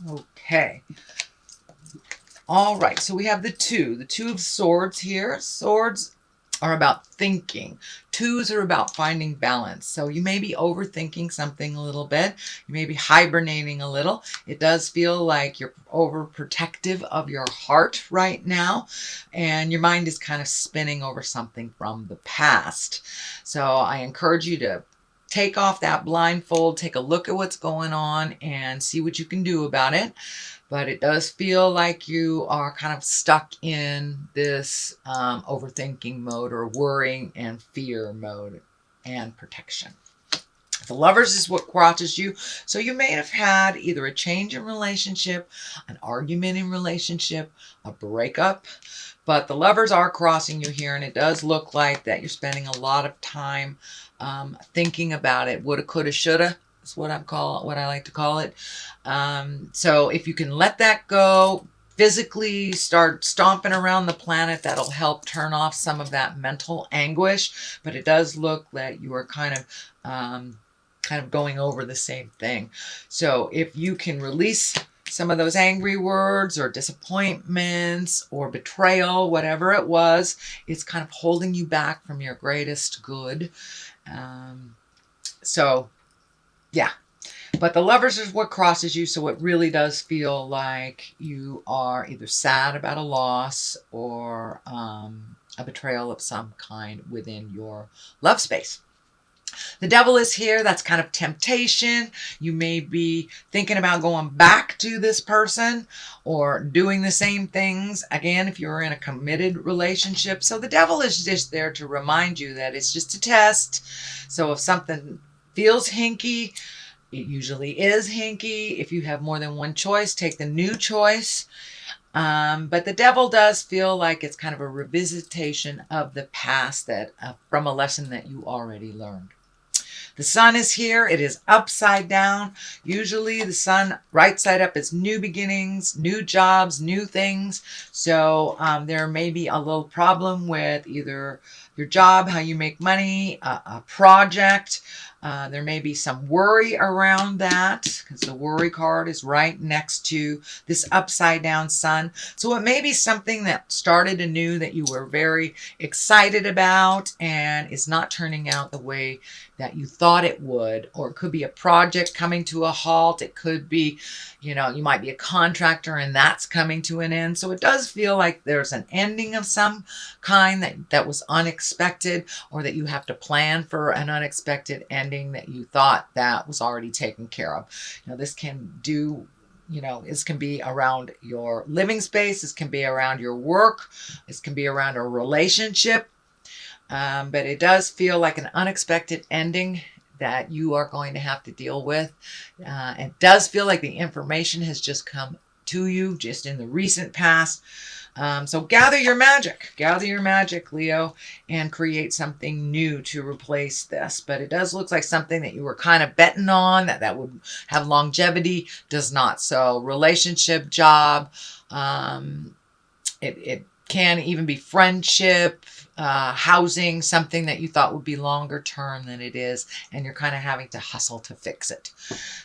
Okay. All right, so we have the Two of Swords here. Swords are about thinking. Twos are about finding balance. So you may be overthinking something a little bit. You may be hibernating a little. It does feel like you're overprotective of your heart right now, and your mind is kind of spinning over something from the past. So I encourage you to take off that blindfold, take a look at what's going on, and see what you can do about it. But it does feel like you are kind of stuck in this overthinking mode, or worrying and fear mode and protection. The Lovers is what crosses you. So you may have had either a change in relationship, an argument in relationship, a breakup. But the Lovers are crossing you here, and it does look like that you're spending a lot of time thinking about it. Woulda, coulda, shoulda is what I like to call it. So if you can let that go, physically start stomping around the planet, that'll help turn off some of that mental anguish. But it does look like you are kind of going over the same thing. So if you can release some of those angry words or disappointments or betrayal, whatever it was, it's kind of holding you back from your greatest good. So yeah, but the Lovers is what crosses you, so it really does feel like you are either sad about a loss or a betrayal of some kind within your love space. The Devil is here. That's kind of temptation. You may be thinking about going back to this person or doing the same things again if you're in a committed relationship. So the Devil is just there to remind you that it's just a test. So if something feels hinky, it usually is hinky. If you have more than one choice, take the new choice. But the Devil does feel like it's kind of a revisitation of the past, that from a lesson that you already learned. The Sun is here. It is upside down. Usually the Sun right side up is new beginnings, new jobs, new things. So there may be a little problem with either your job, how you make money, a project. There may be some worry around that, because the worry card is right next to this upside down Sun. So it may be something that started anew that you were very excited about and is not turning out the way that you thought it would. Or it could be a project coming to a halt. It could be, you might be a contractor and that's coming to an end. So it does feel like there's an ending of some kind that was unexpected, or that you have to plan for an unexpected ending that you thought that was already taken care of. This can this can be around your living space. This can be around your work. This can be around a relationship. But it does feel like an unexpected ending that you are going to have to deal with. It does feel like the information has just come to you just in the recent past. So gather your magic, Leo, and create something new to replace this. But it does look like something that you were kind of betting on that would have longevity, does not. So relationship, job, it can even be friendship, housing, something that you thought would be longer term than it is, and you're kind of having to hustle to fix it.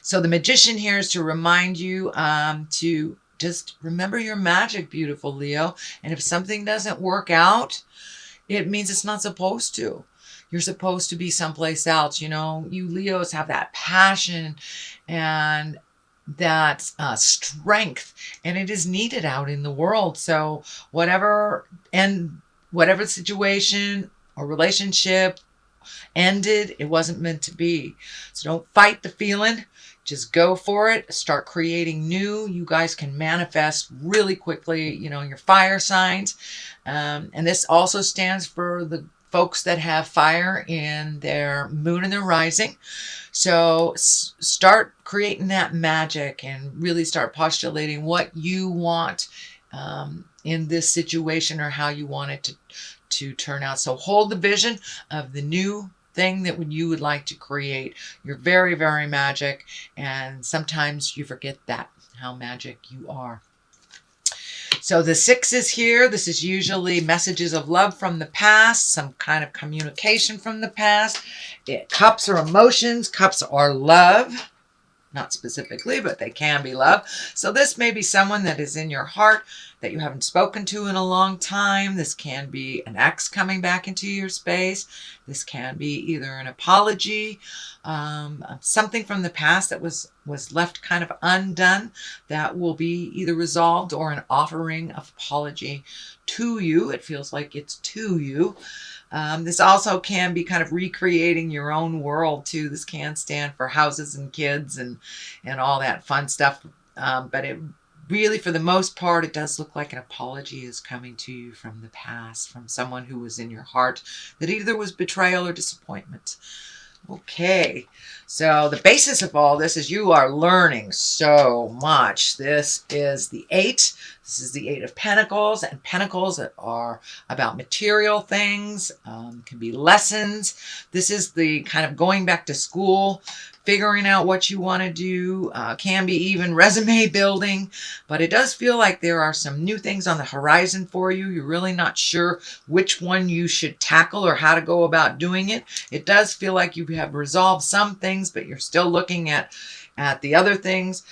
So the Magician here is to remind you to just remember your magic, beautiful Leo. And if something doesn't work out, it means it's not supposed to. You're supposed to be someplace else. You Leos have that passion and that strength, and it is needed out in the world. So whatever situation or relationship ended, it wasn't meant to be. So don't fight the feeling. Just go for it. Start creating new. You guys can manifest really quickly, your fire signs. And this also stands for the folks that have fire in their moon and their rising. So start creating that magic and really start postulating what you want in this situation, or how you want it to turn out. So hold the vision of the new thing that you would like to create. You're very, very magic, and sometimes you forget that, how magic you are. So the 6 is here. This is usually messages of love from the past, some kind of communication from the past. Cups are emotions. Cups are love. not specifically, but they can be love. So this may be someone that is in your heart that you haven't spoken to in a long time. This can be an ex coming back into your space. This can be either an apology, something from the past that was left kind of undone that will be either resolved, or an offering of apology to you. It feels like it's to you. This also can be kind of recreating your own world too. This can stand for houses and kids and all that fun stuff. But it really, for the most part, it does look like an apology is coming to you from the past, from someone who was in your heart that either was betrayal or disappointment. Okay, so the basis of all this is you are learning so much. This is the 8. This is the 8 of Pentacles, and Pentacles that are about material things, can be lessons. This is the kind of going back to school, figuring out what you want to do, can be even resume building, but it does feel like there are some new things on the horizon for you. You're really not sure which one you should tackle or how to go about doing it. It does feel like you have resolved some things, but you're still looking at the other things.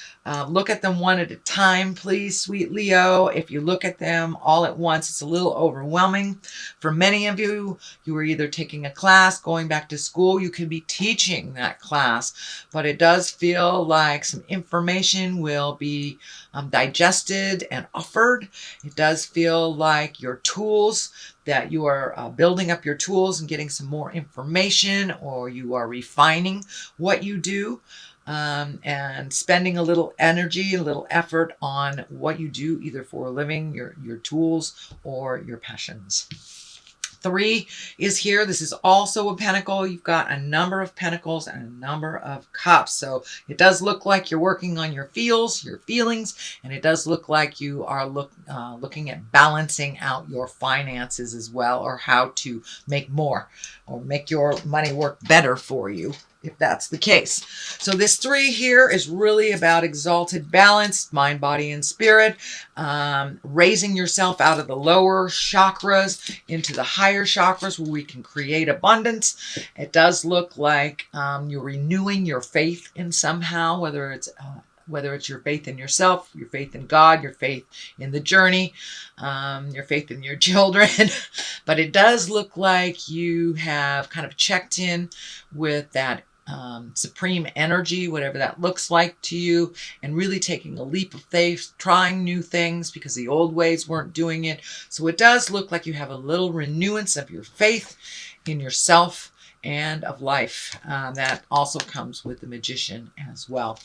Look at them one at a time, please, sweet Leo. If you look at them all at once, it's a little overwhelming. For many of you, you are either taking a class, going back to school. You could be teaching that class, but it does feel like some information will be digested and offered. It does feel like your tools, that you are building up your tools and getting some more information, or you are refining what you do. And spending a little energy, a little effort on what you do, either for a living, your tools, or your passions. 3 is here. This is also a pentacle. You've got a number of pentacles and a number of cups. So it does look like you're working on your feelings, and it does look like you are looking at balancing out your finances as well, or how to make more or make your money work better for you, if that's the case. So this 3 here is really about exalted balance, mind, body, and spirit, raising yourself out of the lower chakras into the higher chakras where we can create abundance. It does look like you're renewing your faith in somehow, whether it's your faith in yourself, your faith in God, your faith in the journey, your faith in your children. But it does look like you have kind of checked in with that supreme energy, whatever that looks like to you, and really taking a leap of faith, trying new things because the old ways weren't doing it. So it does look like you have a little renewance of your faith in yourself and of life. That also comes with the Magician as well.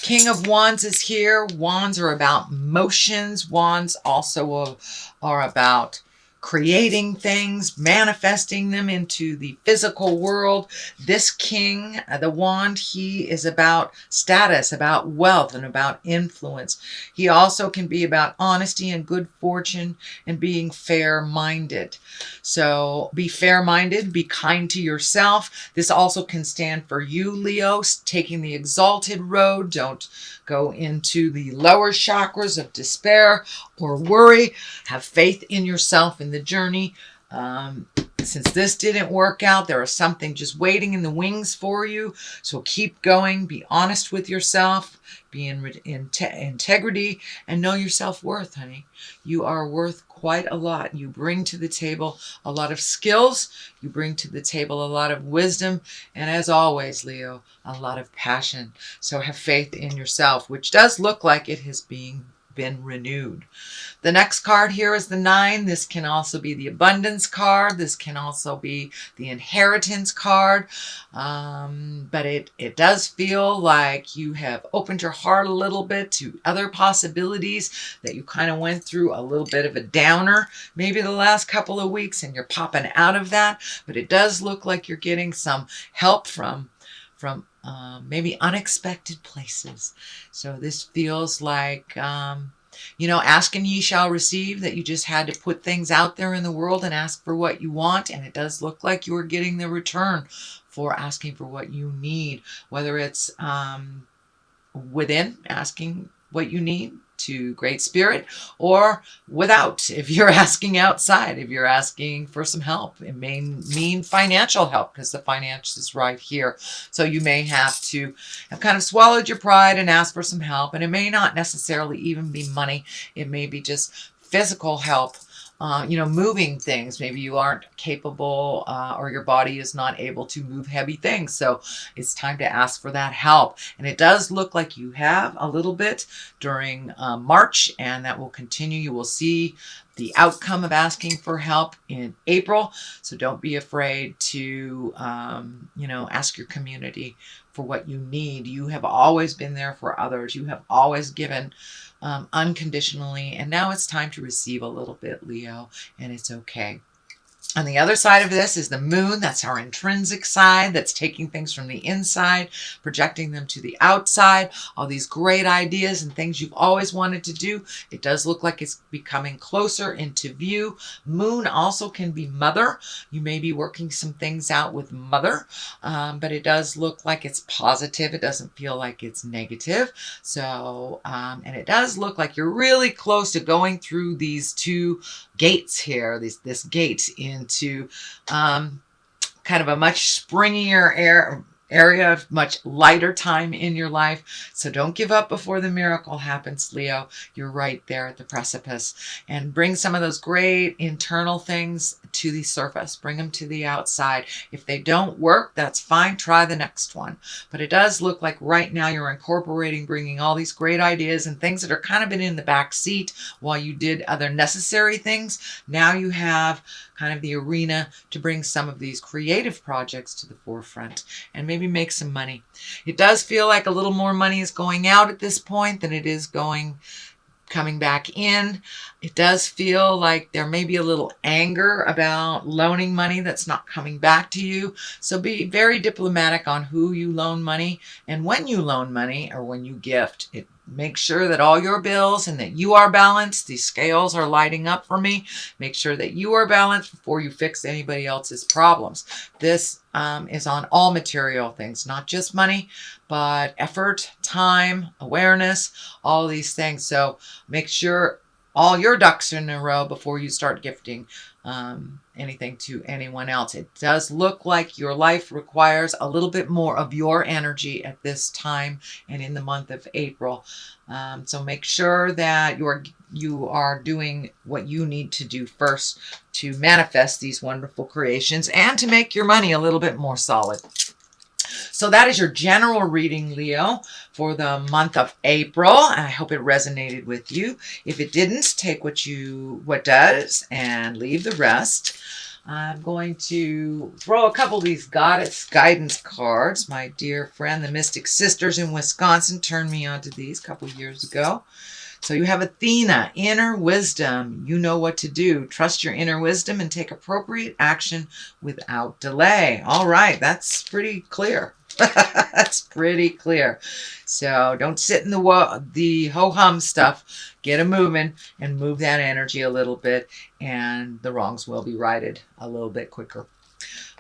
King of Wands is here. Wands are about motions. Wands also are about creating things, manifesting them into the physical world. This king, the wand, he is about status, about wealth, and about influence. He also can be about honesty and good fortune and being fair-minded. So be fair-minded, be kind to yourself. This also can stand for you, Leo, taking the exalted road. Don't go into the lower chakras of despair or worry. Have faith in yourself in the journey. Since this didn't work out, there is something just waiting in the wings for you. So keep going. Be honest with yourself. Be in integrity and know your self-worth, honey. You are worth quite a lot. You bring to the table a lot of skills. You bring to the table a lot of wisdom. And as always, Leo, a lot of passion. So have faith in yourself, which does look like it has been renewed. The next card here is the 9. This can also be the abundance card. This can also be the inheritance card. But it does feel like you have opened your heart a little bit to other possibilities, that you kind of went through a little bit of a downer maybe the last couple of weeks, and you're popping out of that. But it does look like you're getting some help from maybe unexpected places. So this feels like, ask and ye shall receive, that you just had to put things out there in the world and ask for what you want. And it does look like you are getting the return for asking for what you need, whether it's within, asking what you need, to Great Spirit, or without. If you're asking outside, if you're asking for some help, it may mean financial help because the finance is right here. So you may have to have kind of swallowed your pride and ask for some help. And it may not necessarily even be money. It may be just physical help. Moving things. Maybe you aren't capable or your body is not able to move heavy things. So it's time to ask for that help. And it does look like you have a little bit during March, and that will continue. You will see the outcome of asking for help in April. So don't be afraid to, ask your community for what you need. You have always been there for others. You have always given unconditionally. And now it's time to receive a little bit, Leo, and it's okay. On the other side of this is the moon. That's our intrinsic side that's taking things from the inside, projecting them to the outside. All these great ideas and things you've always wanted to do. It does look like it's becoming closer into view. Moon also can be mother. You may be working some things out with mother, but it does look like it's positive. It doesn't feel like it's negative. So, and it does look like you're really close to going through these two gates here, this gate into kind of a much springier area of much lighter time in your life. So don't give up before the miracle happens, Leo. You're right there at the precipice. And bring some of those great internal things to the surface. Bring them to the outside. If they don't work, that's fine. Try the next one. But it does look like right now you're incorporating, bringing all these great ideas and things that are kind of been in the back seat while you did other necessary things. Now you have kind of the arena to bring some of these creative projects to the forefront and maybe make some money. It does feel like a little more money is going out at this point than it is coming back in. It does feel like there may be a little anger about loaning money that's not coming back to you. So be very diplomatic on who you loan money and when you loan money or when you gift. Make sure that all your bills and that you are balanced. These scales are lighting up for me. Make sure that you are balanced before you fix anybody else's problems. This is on all material things, not just money, but effort, time, awareness, all these things. So make sure all your ducks are in a row before you start gifting anything to anyone else. It does look like your life requires a little bit more of your energy at this time and in the month of April. So make sure that you are doing what you need to do first to manifest these wonderful creations and to make your money a little bit more solid. So that is your general reading, Leo, for the month of April. I hope it resonated with you. If it didn't, take what does and leave the rest. I'm going to throw a couple of these Goddess Guidance cards. My dear friend, the Mystic Sisters in Wisconsin, turned me onto these a couple of years ago. So you have Athena, inner wisdom. You know what to do. Trust your inner wisdom and take appropriate action without delay. All right, that's pretty clear. That's pretty clear. So don't sit in the ho-hum stuff. Get a moving and move that energy a little bit, and the wrongs will be righted a little bit quicker.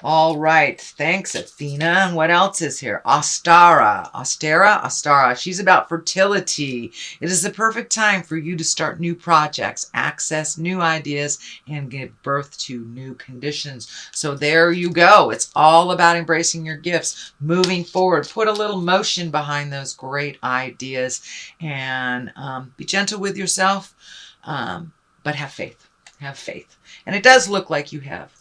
All right. Thanks, Athena. What else is here? Ostara. She's about fertility. It is the perfect time for you to start new projects, access new ideas, and give birth to new conditions. So there you go. It's all about embracing your gifts, moving forward. Put a little motion behind those great ideas, and be gentle with yourself, but have faith. Have faith. And it does look like you have.